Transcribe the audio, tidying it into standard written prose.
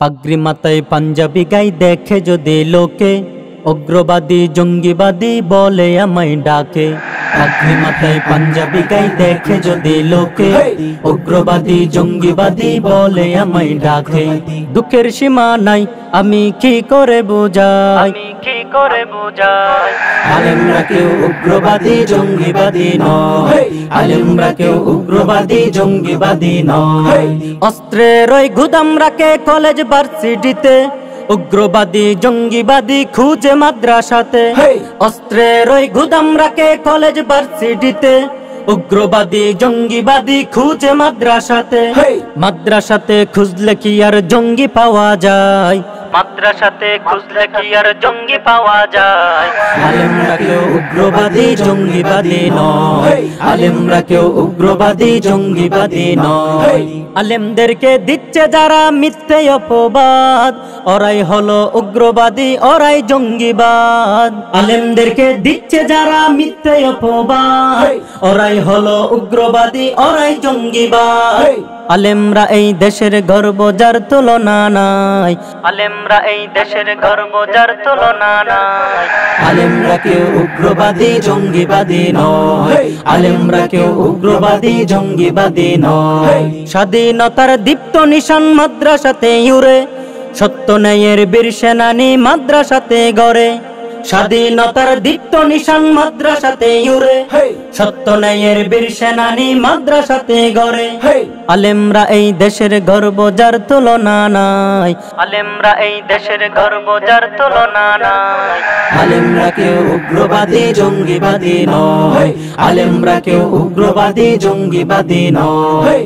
পাগড়ি মাথায় পাঞ্জাবি গাই দেখে যদি লোকে, উগ্রবাদী জঙ্গিবাদী বলে আমায় ডাকে। পাগড়ি মাথায় পাঞ্জাবি গাই দেখে যদি লোকে, উগ্রবাদী জঙ্গিবাদী বলে আমায় ডাকে। দুঃখের সীমা নাই আমি কি করে বোঝাই, আলেমরা কেউ উগ্রবাদী জঙ্গিবাদী নয়, আলেমরা কেউ উগ্রবাদী জঙ্গিবাদী নয়। অস্ত্রের ওই গুদাম রাখে কলেজ ভার্সিটিতে, উগ্রবাদী জঙ্গিবাদী খুঁজে মাদ্রাসাতে। অস্ত্রের ওই গুদাম রাখে কলেজ ভার্সিটিতে, উগ্রবাদী জঙ্গিবাদী খুঁজে মাদ্রাসাতে। মাদ্রাসাতে খুঁজলে কি আর জঙ্গি পাওয়া যায়, মাদ্রাসাতে খুঁজলে কি আর জঙ্গি পাওয়া যায়। আলেমরা কেউ উগ্রবাদী জঙ্গিবাদী নয়, আলেমরা কেউ উগ্রবাদী জঙ্গিবাদী নয়। আলেমদেরকে দিচ্ছে যারা মিথ্যে অপবাদ, ওরাই হলো উগ্রবাদী ওরাই জঙ্গিবাদ। আলেমদেরকে দিচ্ছে যারা মিথ্যে অপবাদ, ওরাই হলো উগ্রবাদী ওরাই জঙ্গিবাদ। আলেমরা এই দেশের গর্ব যার তুলনা নাই, আলেমরা এই দেশের গর্ব যার তুলনা নাই। আলেমরা কেউ উগ্রবাদী জঙ্গিবাদী নয়, আলেমরা কেউ উগ্রবাদী জঙ্গিবাদী নয়। স্বাধীনতার দীপ্ত নিশান মাদ্রাসাতে উড়ে, সত্য ন্যায়ের বীর সেনানী মাদ্রাসাতে গড়ে। স্বাধীনতার দীপ্ত নিশান মাদ্রাসাতে উড়ে, সত্য ন্যায়ের বীর সেনানী মাদ্রাসাতে গড়ে। আলেমরা এই দেশের গর্ব যার তুলনা নাই, আলেমরা এই দেশের গর্ব যার তুলনা নাই। আলেমরা কেউ উগ্রবাদী জঙ্গিবাদী নয়, আলেমরা কেউ উগ্রবাদী জঙ্গিবাদী নয়।